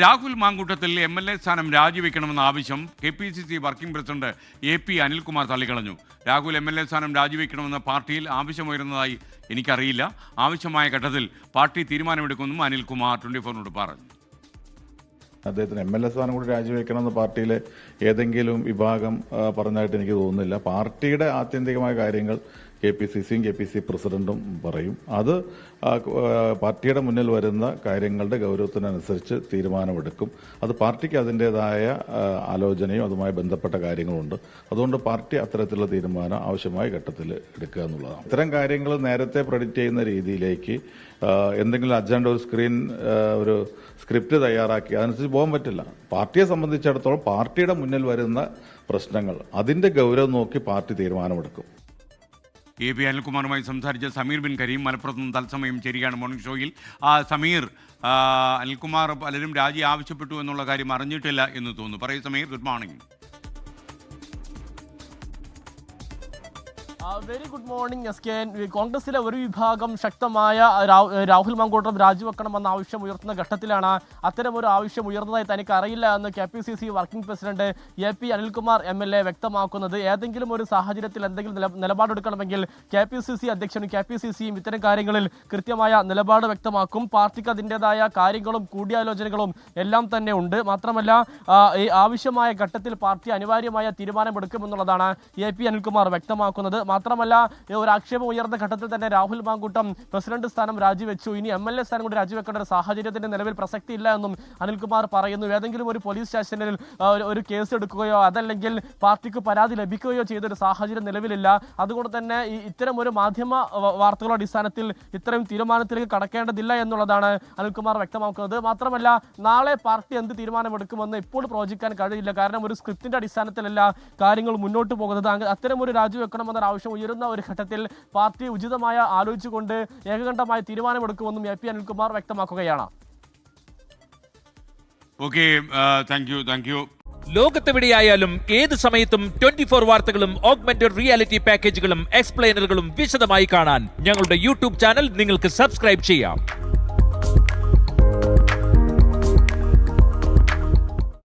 Rahul Mamkootathil MLA സ്ഥാനം രാജിവെക്കണമെന്ന ആവശ്യം KPCC working president AP Anilkumar തള്ളിക്കളഞ്ഞു. രാഹുൽ MLA സ്ഥാനം രാജിവെക്കണമെന്ന പാർട്ടിയിൽ ആവശ്യമുയരുന്നതായി എനിക്കറിയില്ല. ആവശ്യമായ ഘട്ടത്തിൽ പാർട്ടി തീരുമാനമെടുക്കുമെന്നും അനിൽകുമാർ 24-നോട് പറഞ്ഞു. അദ്ദേഹത്തിന് MLA സ്ഥാനം കൂടി രാജിവെക്കണമെന്ന് പാർട്ടിയിലെ ഏതെങ്കിലും വിഭാഗം പറഞ്ഞതായിട്ട് എനിക്ക് തോന്നുന്നില്ല. പാർട്ടിയുടെ ആത്യന്തികമായ കാര്യങ്ങൾ KPCCയും KPC പ്രസിഡന്റും പറയും. അത് പാർട്ടിയുടെ മുന്നിൽ വരുന്ന കാര്യങ്ങളുടെ ഗൗരവത്തിനനുസരിച്ച് തീരുമാനമെടുക്കും. അത് പാർട്ടിക്ക് അതിൻ്റെതായ ആലോചനയും അതുമായി ബന്ധപ്പെട്ട കാര്യങ്ങളുണ്ട്. അതുകൊണ്ട് പാർട്ടി അത്തരത്തിലുള്ള തീരുമാനം ആവശ്യമായ ഘട്ടത്തിൽ എടുക്കുക എന്നുള്ളതാണ്. ഇത്തരം കാര്യങ്ങൾ നേരത്തെ പ്രെഡിക്റ്റ് ചെയ്യുന്ന രീതിയിലേക്ക് എന്തെങ്കിലും അജണ്ട ഒരു സ്ക്രിപ്റ്റ് തയ്യാറാക്കി അതനുസരിച്ച് പോകാൻ പറ്റില്ല. പാർട്ടിയെ സംബന്ധിച്ചിടത്തോളം പാർട്ടിയുടെ മുന്നിൽ വരുന്ന പ്രശ്നങ്ങൾ അതിന്റെ ഗൗരവം നോക്കി പാർട്ടി തീരുമാനമെടുക്കും. AP അനിൽകുമാറുമായി സംസാരിച്ച സമീർ ബിൻ കരീം മലപ്പുറത്ത് നിന്ന് തത്സമയം ചേരുകയാണ് മോർണിംഗ് ഷോയിൽ. സമീർ, അനിൽകുമാർ പലരും രാജി ആവശ്യപ്പെട്ടു എന്നുള്ള കാര്യം അറിഞ്ഞിട്ടില്ല എന്ന് തോന്നുന്നു. പറയൂ Sameer. Good morning. Very good morning എസ്കേൻ. കോൺഗ്രസിലെ ഒരു വിഭാഗം ശക്തമായ രാഹുൽ മാങ്കൂട്ടം രാജിവെക്കണമെന്ന ആവശ്യം ഉയർത്തുന്ന ഘട്ടത്തിലാണ് അത്തരമൊരു ആവശ്യം ഉയർന്നതായി തനിക്ക് അറിയില്ല എന്ന് KPCC working president AP Anilkumar MLA വ്യക്തമാക്കുന്നത്. ഏതെങ്കിലും ഒരു സാഹചര്യത്തിൽ എന്തെങ്കിലും നിലപാടെടുക്കണമെങ്കിൽ KPCC അധ്യക്ഷനും KPCCയും ഇത്തരം കാര്യങ്ങളിൽ കൃത്യമായ നിലപാട് വ്യക്തമാക്കും. പാർട്ടിക്ക് അതിൻ്റെതായ കാര്യങ്ങളും കൂടിയാലോചനകളും എല്ലാം തന്നെ ഉണ്ട്. മാത്രമല്ല ഈ ആവശ്യമായ ഘട്ടത്തിൽ പാർട്ടി അനിവാര്യമായ തീരുമാനമെടുക്കുമെന്നുള്ളതാണ് AP അനിൽകുമാർ വ്യക്തമാക്കുന്നത്. മാത്രമല്ല ഒരു ആക്ഷേപം ഉയർന്ന ഘട്ടത്തിൽ തന്നെ രാഹുൽ മാങ്കൂട്ടം പ്രസിഡന്റ് സ്ഥാനം രാജിവെച്ചു. ഇനി MLA സ്ഥാനം കൂടി രാജിവെക്കേണ്ട ഒരു സാഹചര്യത്തിന്റെ നിലവിൽ പ്രസക്തിയില്ല എന്നും അനിൽകുമാർ പറയുന്നു. ഏതെങ്കിലും ഒരു പോലീസ് സ്റ്റേഷനിൽ ഒരു കേസ് എടുക്കുകയോ അതല്ലെങ്കിൽ പാർട്ടിക്ക് പരാതി ലഭിക്കുകയോ ചെയ്തൊരു സാഹചര്യം നിലവിലില്ല. അതുകൊണ്ട് തന്നെ ഇത്തരം ഒരു മാധ്യമ വാർത്തകളുടെ അടിസ്ഥാനത്തിൽ ഇത്തരം തീരുമാനത്തിലേക്ക് കടക്കേണ്ടതില്ല എന്നുള്ളതാണ് അനിൽകുമാർ വ്യക്തമാക്കുന്നത്. മാത്രമല്ല നാളെ പാർട്ടി എന്ത് തീരുമാനമെടുക്കുമെന്ന് ഇപ്പോൾ പ്രവചിക്കാൻ കഴിയില്ല. കാരണം ഒരു സ്ക്രിപ്റ്റിന്റെ അടിസ്ഥാനത്തിലല്ല കാര്യങ്ങൾ മുന്നോട്ട് പോകുന്നത്. അത്തരം ഒരു രാജിവെക്കണമെന്നൊരു ആവശ്യം ഉയരുന്ന ഒരു ഘട്ടത്തിൽ പാർട്ടി ഉചിതമായ ആലോചിച്ചുകൊണ്ട് ഏകകണ്ഠമായ തീരുമാനമെടുക്കുമെന്നും AP അനിൽകുമാർ വ്യക്തമാക്കുകയാണ്. Thank you. ലോകത്തെവിടെയായാലും ഏത് സമയത്തും 24 വാർത്തകളും ഓഗ്മെന്റഡ് റിയാലിറ്റി പാക്കേജുകളും എക്സ്പ്ലെയിനറുകളും വിശദമായി കാണാൻ ഞങ്ങളുടെ YouTube ചാനൽ നിങ്ങൾക്ക് സബ്സ്ക്രൈബ് ചെയ്യാം.